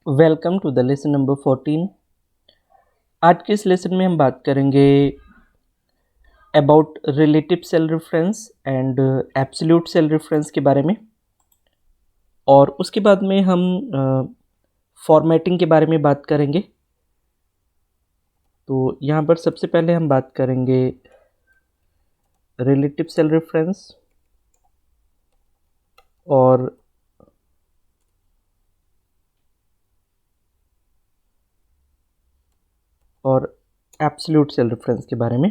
Welcome to the lesson number 14। आज के इस लेसन में हम बात करेंगे about relative cell reference and absolute cell reference के बारे में, और उसके बाद में हम फॉर्मेटिंग के बारे में बात करेंगे। तो यहाँ पर सबसे पहले हम बात करेंगे रिलेटिव सेल रेफरेंस और एब्सोल्यूट सेल रेफरेंस के बारे में।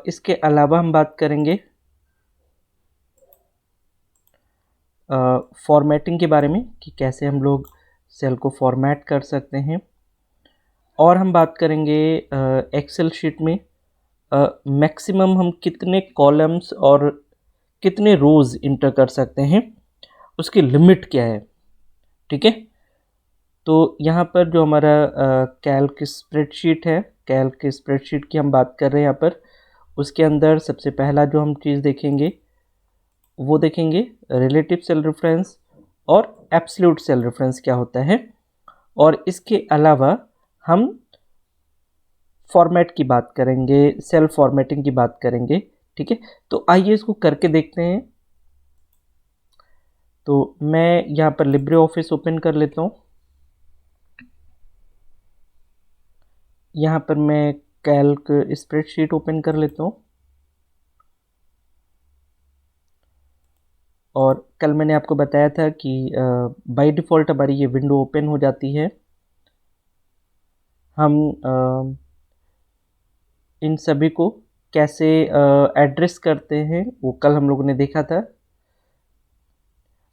इसके अलावा हम बात करेंगे फॉर्मेटिंग के बारे में कि कैसे हम लोग सेल को फॉर्मेट कर सकते हैं, और हम बात करेंगे एक्सेल शीट में मैक्सिमम हम कितने कॉलम्स और कितने रोज़ इंटर कर सकते हैं, उसकी लिमिट क्या है। ठीक है, तो यहाँ पर जो हमारा कैल्क स्प्रेडशीट है, कैल्क स्प्रेडशीट की हम बात कर रहे हैं यहाँ पर, उसके अंदर सबसे पहला जो हम चीज़ देखेंगे वो देखेंगे रिलेटिव सेल रेफरेंस और एब्सोल्यूट सेल रेफरेंस क्या होता है, और इसके अलावा हम फॉर्मेट की बात करेंगे, सेल फॉर्मेटिंग की बात करेंगे। ठीक है, तो आइए इसको करके देखते हैं। तो मैं यहाँ पर लिब्रे ऑफिस ओपन कर लेता हूँ। यहाँ पर मैं कैल्क स्प्रेडशीट ओपन कर लेता हूँ, और कल मैंने आपको बताया था कि बाय डिफ़ॉल्ट हमारी ये विंडो ओपन हो जाती है। हम इन सभी को कैसे एड्रेस करते हैं वो कल हम लोगों ने देखा था।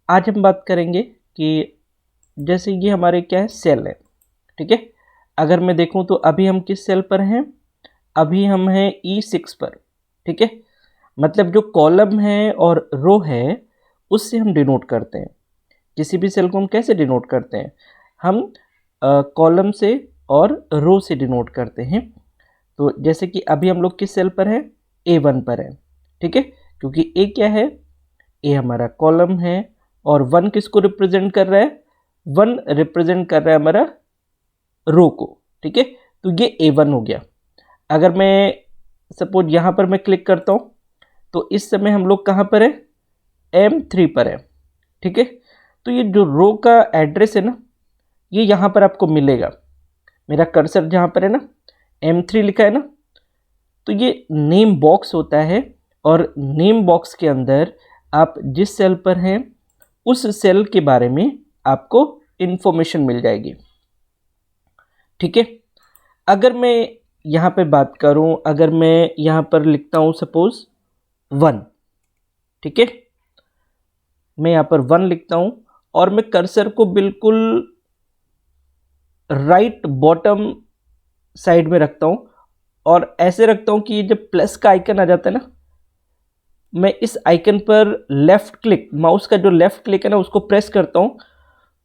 आज हम बात करेंगे कि जैसे ये हमारे क्या है, सेल है। ठीक है, अगर मैं देखूं तो अभी हम किस सेल पर हैं, अभी हम हैं E6 पर। ठीक है, मतलब जो कॉलम है और रो है उससे हम डिनोट करते हैं। किसी भी सेल को हम कैसे डिनोट करते हैं, हम कॉलम से और रो से डिनोट करते हैं। तो जैसे कि अभी हम लोग किस सेल पर हैं, A1 पर है। ठीक है, क्योंकि A क्या है, A हमारा कॉलम है, और 1 किसको रिप्रेजेंट कर रहा है, 1 रिप्रेजेंट कर रहा है हमारा रो को। ठीक है, तो ये A1 हो गया। अगर मैं सपोज यहाँ पर मैं क्लिक करता हूँ तो इस समय हम लोग कहाँ पर है, M3 पर है। ठीक है, तो ये जो रो का एड्रेस है ना, ये यहाँ पर आपको मिलेगा। मेरा कर्सर जहाँ पर है ना, M3 लिखा है ना, तो ये नेम बॉक्स होता है, और नेम बॉक्स के अंदर आप जिस सेल पर हैं उस सेल के बारे में आपको इन्फॉर्मेशन मिल जाएगी। ठीक है, अगर मैं यहाँ पे बात करूँ, अगर मैं यहाँ पर लिखता हूँ सपोज 1, ठीक है, मैं यहाँ पर 1 लिखता हूँ, और मैं कर्सर को बिल्कुल राइट बॉटम साइड में रखता हूँ, और ऐसे रखता हूँ कि ये जब प्लस का आइकन आ जाता है ना, मैं इस आइकन पर लेफ़्ट क्लिक, माउस का जो लेफ़्ट क्लिक है ना उसको प्रेस करता हूँ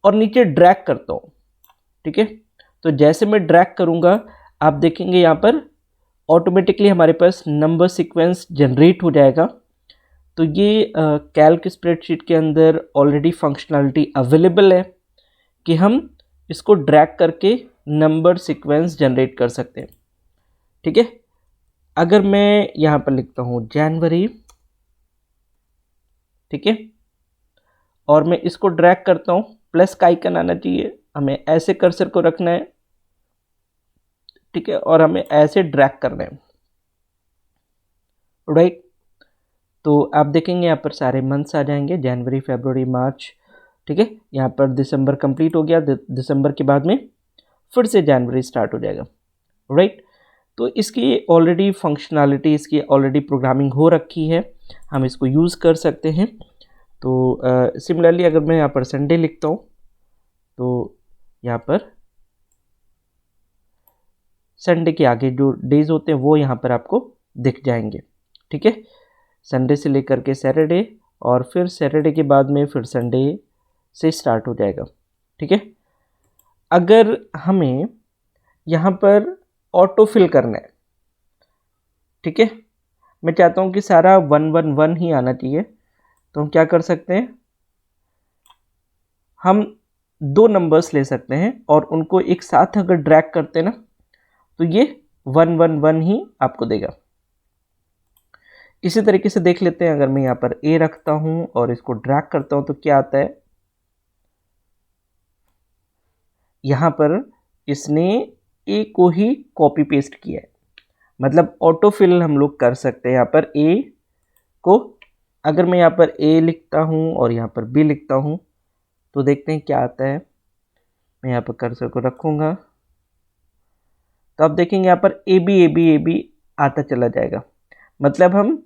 और नीचे ड्रैग करता हूँ। ठीक है, तो जैसे मैं ड्रैग करूँगा आप देखेंगे यहाँ पर ऑटोमेटिकली हमारे पास नंबर सीक्वेंस जनरेट हो जाएगा। तो ये कैल्क स्प्रेडशीट के अंदर ऑलरेडी फंक्शनलिटी अवेलेबल है कि हम इसको ड्रैग करके नंबर सीक्वेंस जनरेट कर सकते हैं। ठीक है, अगर मैं यहाँ पर लिखता हूँ जनवरी, ठीक है, और मैं इसको ड्रैग करता हूँ, प्लस का आइकन आना चाहिए, हमें ऐसे कर्सर को रखना है। ठीक है, और हमें ऐसे ड्रैग करना है, राइट। तो आप देखेंगे यहाँ पर सारे मंथ्स आ जाएंगे, जनवरी, फरवरी, मार्च। ठीक है, यहाँ पर दिसंबर कंप्लीट हो गया, दिसंबर के बाद में फिर से जनवरी स्टार्ट हो जाएगा, राइट। तो इसकी ऑलरेडी फंक्शनलिटी, इसकी ऑलरेडी प्रोग्रामिंग हो रखी है, हम इसको यूज़ कर सकते हैं। तो सिमिलरली अगर मैं यहाँ पर संडे लिखता हूँ तो यहाँ पर संडे के आगे जो डेज होते हैं वो यहाँ पर आपको दिख जाएंगे। ठीक है, संडे से लेकर के सैटरडे, और फिर सैटरडे के बाद में फिर संडे से स्टार्ट हो जाएगा। ठीक है, अगर हमें यहाँ पर ऑटो फिल करना है, ठीक है। मैं चाहता हूँ कि सारा 111 ही आना चाहिए, तो हम क्या कर सकते हैं, हम दो नंबर्स ले सकते हैं और उनको एक साथ अगर ड्रैग करते हैं ना तो ये 111 ही आपको देगा। इसी तरीके से देख लेते हैं, अगर मैं यहाँ पर ए रखता हूँ और इसको ड्रैग करता हूँ तो क्या आता है, यहाँ पर इसने ए को ही कॉपी पेस्ट किया है, मतलब ऑटो फिल हम लोग कर सकते हैं। यहाँ पर ए को अगर मैं यहाँ पर ए लिखता हूँ और यहाँ पर बी लिखता हूँ तो देखते हैं क्या आता है। मैं यहाँ पर कर्सर को रखूँगा तो आप देखेंगे यहाँ पर ए बी आता चला जाएगा, मतलब हम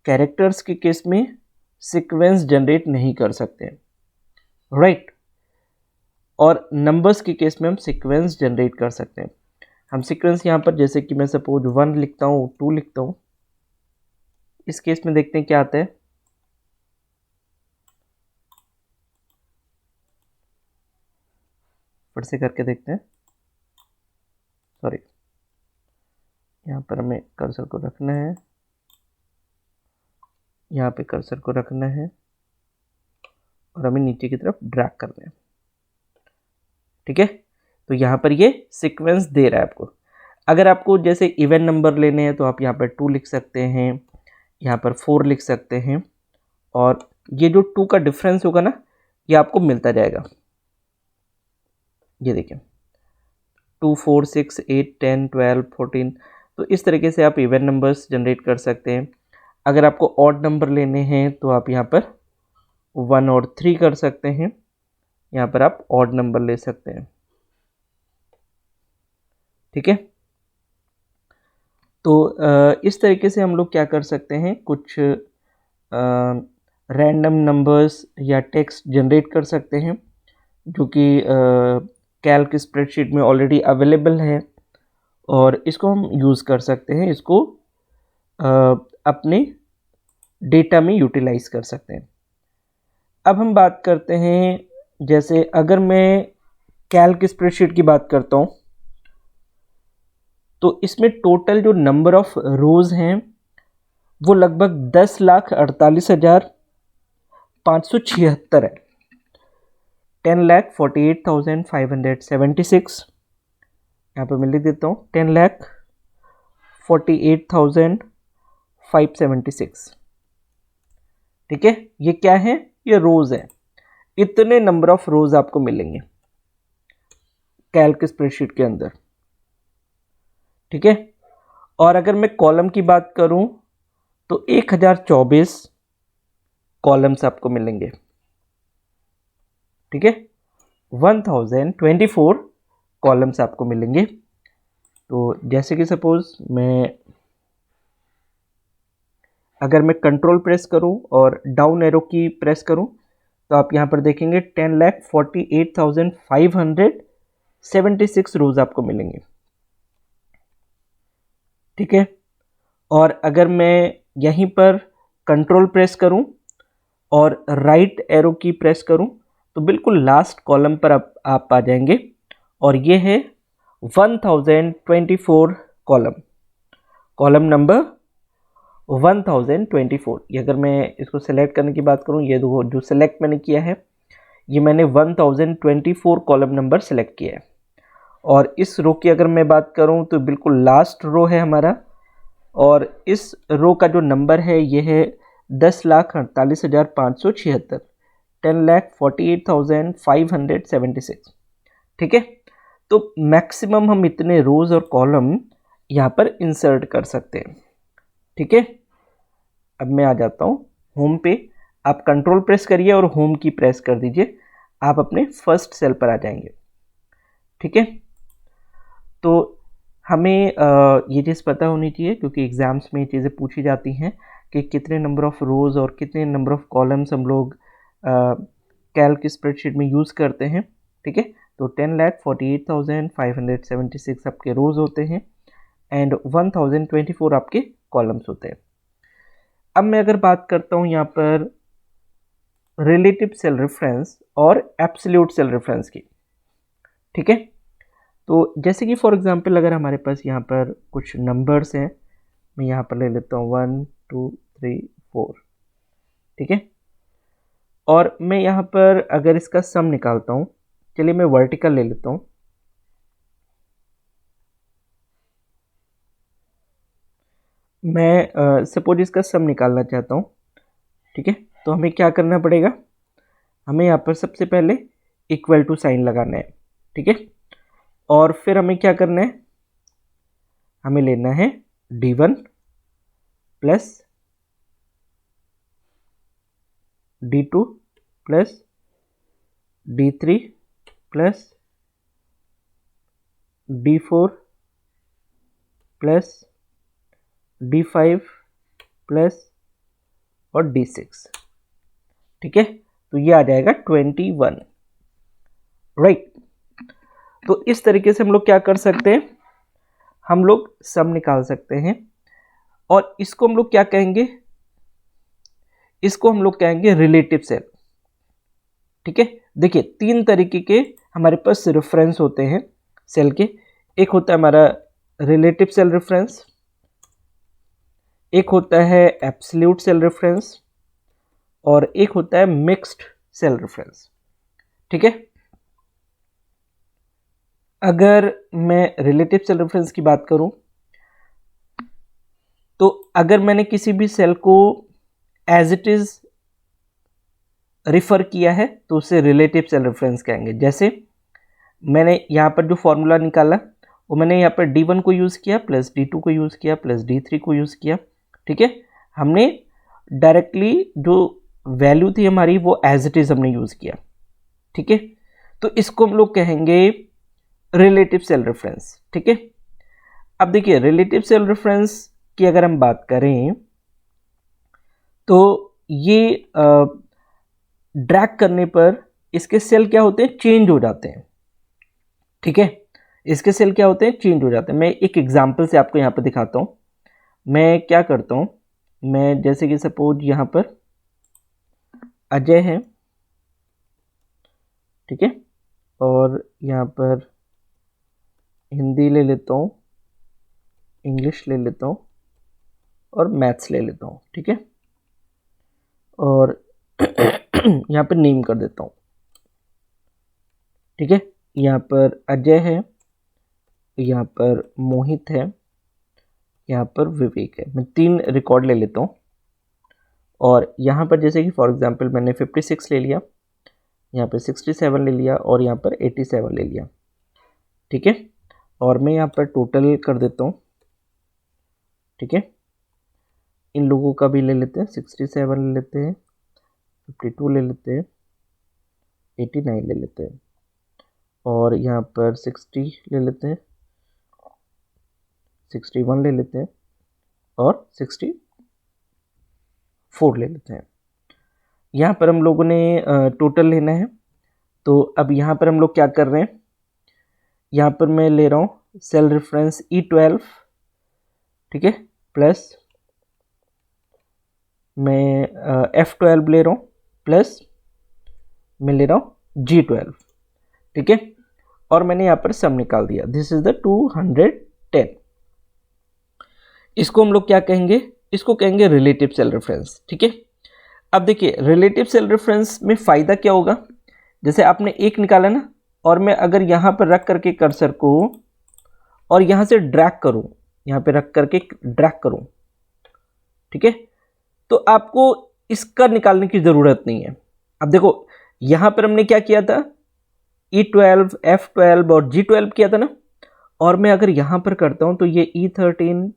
कैरेक्टर्स के केस में सीक्वेंस जनरेट नहीं कर सकते, राइट। और नंबर्स के केस में हम सीक्वेंस जनरेट कर सकते हैं। हम सीक्वेंस यहाँ पर जैसे कि मैं सपोज 1 लिखता हूँ, 2 लिखता हूँ, इस केस में देखते हैं क्या आता है। फिर से करके देखते हैं, सॉरी, यहाँ पर हमें कर्सर को रखना है, यहाँ पे कर्सर को रखना है और हमें नीचे की तरफ ड्रैग करना है, ठीक है। तो यहाँ पर ये सीक्वेंस दे रहा है आपको। अगर आपको जैसे इवन नंबर लेने हैं तो आप यहाँ पर 2 लिख सकते हैं, यहाँ पर 4 लिख सकते हैं और ये जो 2 का डिफरेंस होगा ना ये आपको मिलता जाएगा। ये देखिए 2, 4, 6, 8, 10, 12, 14, तो इस तरीके से आप इवन नंबर्स जनरेट कर सकते हैं। अगर आपको ऑड नंबर लेने हैं तो आप यहाँ पर 1 और 3 कर सकते हैं, यहाँ पर आप ऑड नंबर ले सकते हैं, ठीक है। तो इस तरीके से हम लोग क्या कर सकते हैं, कुछ रैंडम नंबर्स या टेक्स्ट जनरेट कर सकते हैं जो कि कैल्क स्प्रेडशीट में ऑलरेडी अवेलेबल है और इसको हम यूज़ कर सकते हैं, इसको अपने डेटा में यूटिलाइज कर सकते हैं। अब हम बात करते हैं, जैसे अगर मैं कैल्क स्प्रेडशीट की बात करता हूँ तो इसमें टोटल जो नंबर ऑफ रोज़ हैं वो लगभग 10,48,576 है, 10,48,576। यहाँ पर मैं लिख देता हूँ 10,48,576, ठीक है। ये क्या है, ये रोज़ है, इतने नंबर ऑफ रोज़ आपको मिलेंगे कैल्क स्प्रेडशीट के अंदर, ठीक है। और अगर मैं कॉलम की बात करूं तो 1024 कॉलम्स आपको मिलेंगे, ठीक है, 1024 कॉलम्स आपको मिलेंगे। तो जैसे कि सपोज अगर मैं कंट्रोल प्रेस करूं और डाउन एरो की प्रेस करूं तो आप यहां पर देखेंगे 10,48,576 रोज आपको मिलेंगे, ठीक है। और अगर मैं यहीं पर कंट्रोल प्रेस करूं और राइट एरो की प्रेस करूं तो बिल्कुल लास्ट कॉलम पर आप आ जाएंगे और ये है 1024 कॉलम नंबर 1024। ये अगर मैं इसको सेलेक्ट करने की बात करूं, ये जो सेलेक्ट मैंने किया है ये मैंने 1024 कॉलम नंबर सेलेक्ट किया है। और इस रो की अगर मैं बात करूं तो बिल्कुल लास्ट रो है हमारा और इस रो का जो नंबर है ये है 10,48,576, 10,48,576, ठीक है। तो मैक्सिमम हम इतने रोज और कॉलम यहाँ पर इंसर्ट कर सकते हैं, ठीक है। अब मैं आ जाता हूँ होम पे, आप कंट्रोल प्रेस करिए और होम की प्रेस कर दीजिए, आप अपने फर्स्ट सेल पर आ जाएंगे, ठीक है। तो हमें ये चीज़ पता होनी चाहिए क्योंकि एग्ज़ाम्स में ये चीज़ें पूछी जाती हैं कि कितने नंबर ऑफ़ रोज़ और कितने नंबर ऑफ़ कॉलम्स हम लोग कैल्क स्प्रेडशीट में यूज़ करते हैं, ठीक है। तो 10,48,576 आपके रोज़ होते हैं एंड 1024 आपके कॉलम्स होते हैं। अब मैं अगर बात करता हूँ यहाँ पर रिलेटिव सेल रेफरेंस और एब्सोल्यूट सेल रेफरेंस की, ठीक है। तो जैसे कि फॉर एग्जांपल अगर हमारे पास यहाँ पर कुछ नंबर्स हैं, मैं यहाँ पर ले लेता हूँ 1 2 3 4, ठीक है। और मैं यहाँ पर अगर इसका सम निकालता हूँ, चलिए मैं वर्टिकल ले लेता हूँ। मैं सपोज इसका सम निकालना चाहता हूँ, ठीक है। तो हमें क्या करना पड़ेगा, हमें यहाँ पर सबसे पहले इक्वल टू साइन लगाना है, ठीक है। और फिर हमें क्या करना है, हमें लेना है d1 plus d2 plus d3 plus d4 plus d5 plus और d6, ठीक है। तो ये आ जाएगा 21, राइट। तो इस तरीके से हम लोग क्या कर सकते हैं, हम लोग सम निकाल सकते हैं। और इसको हम लोग क्या कहेंगे, इसको हम लोग कहेंगे रिलेटिव सेल, ठीक है। देखिए 3 तरीके के हमारे पास रेफरेंस होते हैं सेल के। एक होता है हमारा रिलेटिव सेल रेफरेंस, एक होता है एब्सोल्यूट सेल रेफरेंस, और एक होता है मिक्स्ड सेल रेफरेंस, ठीक है। अगर मैं रिलेटिव सेल रेफरेंस की बात करूं, तो अगर मैंने किसी भी सेल को एज इट इज रिफर किया है तो उसे रिलेटिव सेल रेफरेंस कहेंगे। जैसे मैंने यहाँ पर जो फॉर्मूला निकाला वो मैंने यहाँ पर d1 को यूज़ किया प्लस d2 को यूज़ किया प्लस d3 को यूज़ किया, ठीक है। हमने डायरेक्टली जो वैल्यू थी हमारी वो एज इट इज़ हमने यूज़ किया, ठीक है। तो इसको हम लोग कहेंगे रिलेटिव सेल रेफरेंस, ठीक है। अब देखिए रिलेटिव सेल रेफरेंस की अगर हम बात करें तो ये ड्रैग करने पर इसके सेल क्या होते हैं, चेंज हो जाते हैं, ठीक है। इसके सेल क्या होते हैं, चेंज हो जाते हैं। मैं एक एग्जांपल से आपको यहाँ पर दिखाता हूँ। मैं क्या करता हूँ, मैं जैसे कि सपोज यहाँ पर अजय है, ठीक है, और यहाँ पर हिंदी ले लेता हूँ, इंग्लिश ले लेता हूँ और मैथ्स ले लेता हूँ, ठीक है। और यहाँ पर नेम कर देता हूँ, ठीक है। यहाँ पर अजय है, यहाँ पर मोहित है, यहाँ पर विवेक है। मैं 3 रिकॉर्ड ले लेता हूँ। और यहाँ पर जैसे कि फॉर एग्जांपल मैंने 56 ले लिया, यहाँ पर 67 ले लिया और यहाँ पर 87 ले लिया, ठीक है। और मैं यहाँ पर टोटल कर देता हूँ, ठीक है। इन लोगों का भी ले लेते हैं, 67 ले लेते हैं, 52 ले लेते हैं, 89 ले लेते हैं, और यहाँ पर 60 ले लेते हैं, 61 ले लेते हैं और 64 ले लेते हैं। यहाँ पर हम लोगों ने टोटल लेना है। तो अब यहाँ पर हम लोग क्या कर रहे हैं, यहाँ पर मैं ले रहा हूँ सेल रेफरेंस E12, ठीक है, प्लस मैं F12 ले रहा हूँ, प्लस मैं ले रहा हूँ G12, ठीक है। और मैंने यहाँ पर सम निकाल दिया, दिस इज द 210। इसको हम लोग क्या कहेंगे, इसको कहेंगे रिलेटिव सेल रेफरेंस, ठीक है। अब देखिए रिलेटिव सेल रेफरेंस में फ़ायदा क्या होगा, जैसे आपने एक निकाला ना, और मैं अगर यहाँ पर रख करके कर्सर को और यहाँ से ड्रैग करूँ, यहाँ पे रख करके ड्रैग करूँ, ठीक है, तो आपको इसका निकालने की ज़रूरत नहीं है। अब देखो यहाँ पर हमने क्या किया था, E12, F12 और G12 किया था ना, और मैं अगर यहाँ पर करता हूँ तो ये E13,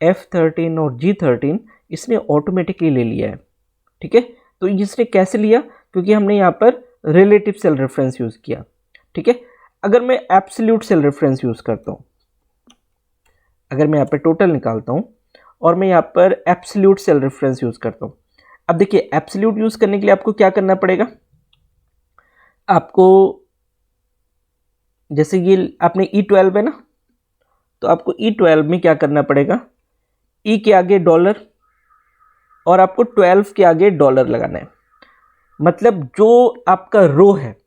F13 और G13 इसने ऑटोमेटिकली ले लिया है, ठीक है। तो इसने कैसे लिया, क्योंकि हमने यहाँ पर रिलेटिव सेल रेफरेंस यूज़ किया, ठीक है। अगर मैं एब्सोल्यूट सेल रेफरेंस यूज़ करता हूँ, अगर मैं यहाँ पर टोटल निकालता हूँ और मैं यहाँ पर एब्सोल्यूट सेल रेफरेंस यूज़ करता हूँ, अब देखिए एब्सोल्यूट यूज़ करने के लिए आपको क्या करना पड़ेगा, आपको जैसे ये आपने E12 है ना, तो आपको E12 में क्या करना पड़ेगा, E के आगे डॉलर और आपको 12 के आगे डॉलर लगाना है। मतलब जो आपका रो है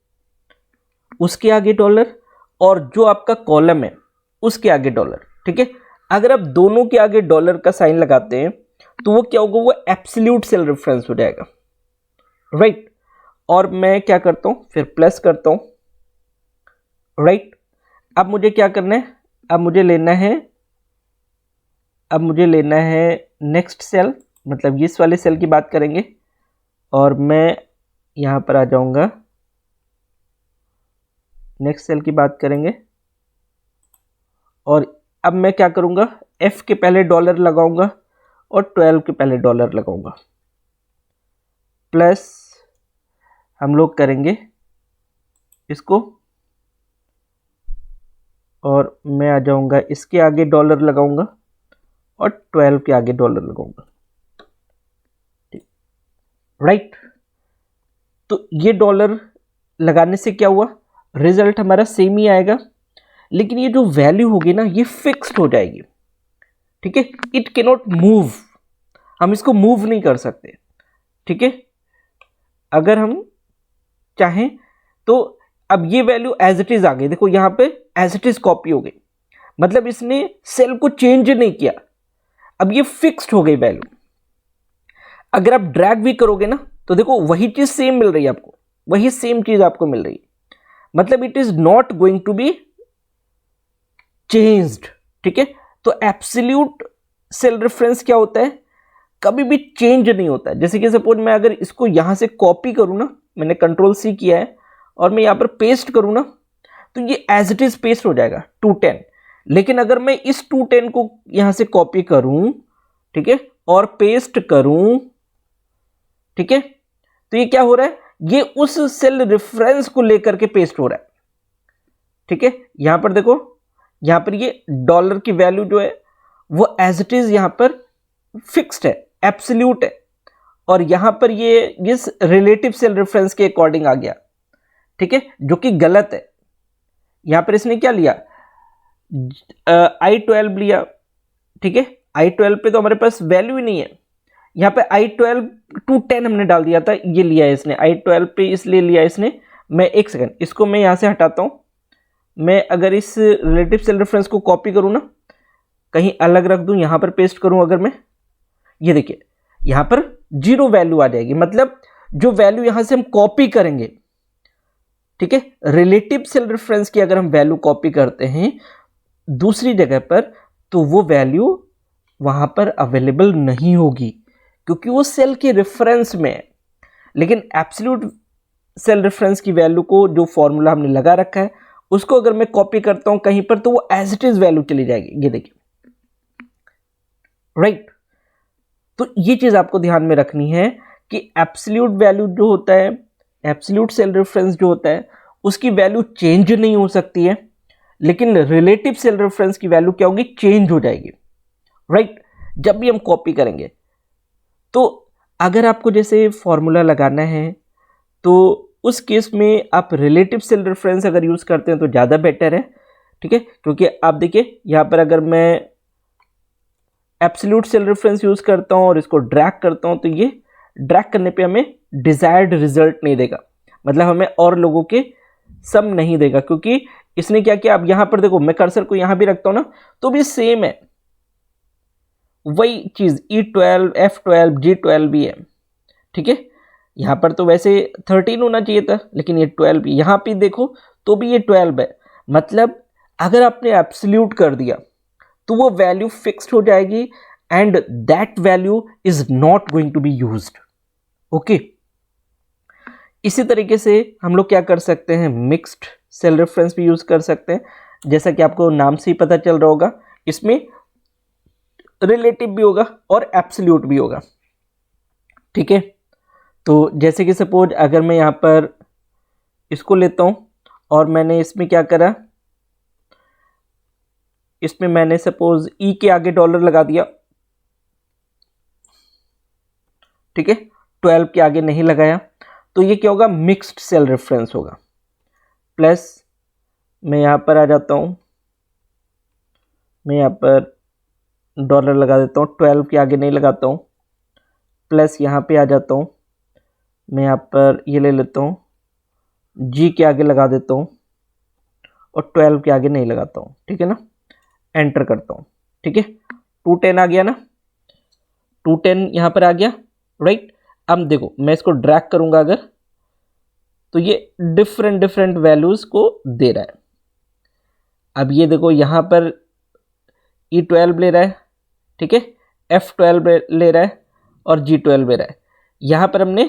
उसके आगे डॉलर और जो आपका कॉलम है उसके आगे डॉलर, ठीक है। अगर आप दोनों के आगे डॉलर का साइन लगाते हैं तो वो क्या होगा, वो एब्सोल्यूट सेल रेफरेंस हो जाएगा, राइट। और मैं क्या करता हूं, फिर प्लस करता हूं, राइट। अब मुझे क्या करना है, अब मुझे लेना है नेक्स्ट सेल, मतलब इस वाले सेल की बात करेंगे। और मैं यहां पर आ जाऊंगा, नेक्स्ट सेल की बात करेंगे। और अब मैं क्या करूंगा, F के पहले डॉलर लगाऊंगा और 12 के पहले डॉलर लगाऊंगा, प्लस हम लोग करेंगे इसको, और मैं आ जाऊंगा इसके आगे डॉलर लगाऊंगा और 12 के आगे डॉलर लगाऊंगा, राइट। तो ये डॉलर लगाने से क्या हुआ, रिजल्ट हमारा सेम ही आएगा, लेकिन ये जो वैल्यू होगी ना ये फिक्स्ड हो जाएगी, ठीक है। इट कैन नॉट मूव, हम इसको मूव नहीं कर सकते, ठीक है। अगर हम चाहें तो अब ये वैल्यू एज इट इज आ गई, देखो यहां पे एज इट इज कॉपी हो गई, मतलब इसने सेल को चेंज नहीं किया, अब ये फिक्स्ड हो गई वैल्यू। अगर आप ड्रैग भी करोगे ना तो देखो वही चीज सेम मिल रही है आपको, वही सेम चीज आपको मिल रही है, मतलब it is not going to be changed, ठीक है। तो एब्सोल्यूट सेल रेफरेंस क्या होता है, कभी भी चेंज नहीं होता है। जैसे कि सपोज मैं अगर इसको यहां से कॉपी करूं ना, मैंने कंट्रोल C किया है और मैं यहां पर पेस्ट करूं ना, तो ये एज इट इज पेस्ट हो जाएगा 210। लेकिन अगर मैं इस 210 को यहां से कॉपी करूं, ठीक है, और पेस्ट करूं, ठीक है, तो ये क्या हो रहा है, ये उस सेल रेफरेंस को लेकर के पेस्ट हो रहा है, ठीक है। यहां पर देखो, यहां पर ये डॉलर की वैल्यू जो है वो एज इट इज यहां पर फिक्स्ड है, एब्सोल्यूट है, और यहां पर ये इस रिलेटिव सेल रेफरेंस के अकॉर्डिंग आ गया, ठीक है, जो कि गलत है। यहां पर इसने क्या लिया, I12 लिया, ठीक है। I12 पे तो हमारे पास वैल्यू ही नहीं है, यहां पे I12 210 हमने डाल दिया था, ये लिया है इसने I12 पे, इसलिए लिया इसने। मैं एक सेकंड इसको मैं यहां से हटाता हूं, मैं अगर इस रिलेटिव सेल रेफरेंस को कॉपी करूं ना, कहीं अलग रख दूं, यहां पर पेस्ट करूं, अगर मैं ये देखिए यहां पर 0 वैल्यू आ जाएगी, मतलब जो वैल्यू यहां से हम कॉपी करेंगे, ठीक है, रिलेटिव सेल रेफरेंस की अगर हम वैल्यू कॉपी करते हैं दूसरी जगह पर, तो वो वैल्यू वहां पर अवेलेबल नहीं होगी, क्योंकि वो सेल के रेफरेंस में है। लेकिन एब्सोल्यूट सेल रेफरेंस की वैल्यू को, जो फॉर्मूला हमने लगा रखा है, उसको अगर मैं कॉपी करता हूं कहीं पर, तो वो एज इट इज वैल्यू चली जाएगी, ये देखिए, राइट। तो ये चीज आपको ध्यान में रखनी है कि एब्सोल्यूट वैल्यू जो होता है, एब्सोल्यूट सेल रेफरेंस जो होता है, उसकी वैल्यू चेंज नहीं हो सकती है, लेकिन रिलेटिव सेल रेफरेंस की वैल्यू क्या होगी, चेंज हो जाएगी, राइट। जब भी हम कॉपी करेंगे, तो अगर आपको जैसे फॉर्मूला लगाना है तो उस केस में आप रिलेटिव सेल रेफरेंस अगर यूज करते हैं तो ज्यादा बेटर है, ठीक है। क्योंकि आप देखिए यहां पर अगर मैं एब्सोल्यूट सेल रेफरेंस यूज करता हूं और इसको ड्रैग करता हूं, तो ये ड्रैग करने पे हमें डिजायर्ड रिजल्ट नहीं देगा, मतलब हमें और लोगों के सम नहीं देगा, क्योंकि इसने क्या किया, अब यहां पर देखो मैं कर्सर को यहां भी रखता हूं ना, तो भी सेम है, वही चीज E12 F12 G12 भी है, ठीक है। यहां पर तो वैसे 13 होना चाहिए था, लेकिन ये 12, यहां पे देखो तो भी ये 12 है, मतलब अगर आपने एब्सोल्यूट कर दिया तो वो वैल्यू फिक्स्ड हो जाएगी, and that value is not going to be used, okay. इसी तरीके से हम लोग क्या कर सकते हैं, मिक्स्ड सेल रेफरेंस भी यूज कर सकते हैं, जैसा कि आपको नाम से ही पता चल रहा होगा, इसमें रिलेटिव भी होगा और एब्सोल्यूट भी होगा, ठीक है। तो जैसे कि सपोज अगर मैं यहां पर इसको लेता हूं और मैंने इसमें क्या करा, इसमें मैंने सपोज E के आगे डॉलर लगा दिया, ठीक है, 12 के आगे नहीं लगाया, तो ये क्या होगा, मिक्स्ड सेल रेफरेंस होगा। प्लस मैं यहां पर आ जाता हूं, मैं यहां पर डॉलर लगा देता हूं, 12 के आगे नहीं लगाता हूं, प्लस यहां पे आ जाता हूं, मैं यहां पर ये ले लेता हूं, G के आगे लगा देता हूं, और 12 के आगे नहीं लगाता हूँ, ठीक है ना। एंटर करता हूँ, ठीक है, 210 आ गया ना, 210 यहाँ पर आ गया, राइट। अब देखो मैं इसको ड्रैग करूंगा अगर, तो ये डिफरेंट डिफरेंट वैल्यूज को दे रहा है। अब ये देखो यहाँ पर E12 ले रहा है, ठीक है, F12 ले रहा है और G12 ले रहा है। यहाँ पर हमने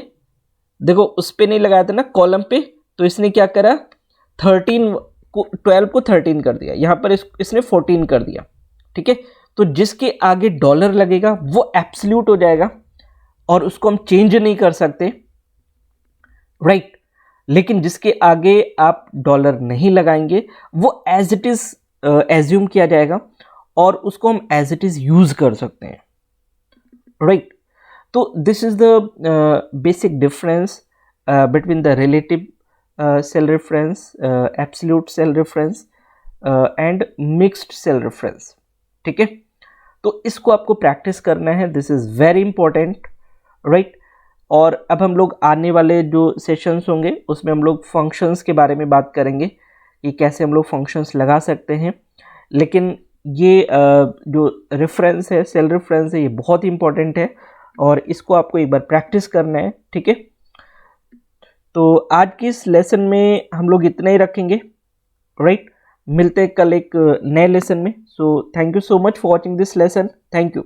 देखो उस पे नहीं लगाया था ना कॉलम पे, तो इसने क्या करा, 13 को 12 को 13 कर दिया, यहाँ पर इसने 14 कर दिया, ठीक है। तो जिसके आगे डॉलर लगेगा वो एब्सोल्यूट हो जाएगा और उसको हम चेंज नहीं कर सकते, राइट। लेकिन जिसके आगे आप डॉलर नहीं लगाएंगे वो एज इट इज एज्यूम किया जाएगा और उसको हम एज इट इज यूज कर सकते हैं, राइट। तो this is the basic difference between the relative cell reference, absolute cell reference and mixed cell reference, ठीक है। तो इसको आपको प्रैक्टिस करना है, this is very important, right. और अब हम लोग आने वाले जो सेशंस होंगे उसमें हम लोग फंक्शंस के बारे में बात करेंगे कि कैसे हम लोग फंक्शंस लगा सकते हैं। लेकिन ये जो रेफरेंस है, सेल रेफरेंस है, ये बहुत ही इंपॉर्टेंट है और इसको आपको एक बार प्रैक्टिस करना है, ठीक है। तो आज की इस लेसन में हम लोग इतना ही रखेंगे, राइट। मिलते हैं कल एक नए लेसन में। So thank you so much for watching this lesson, thank you.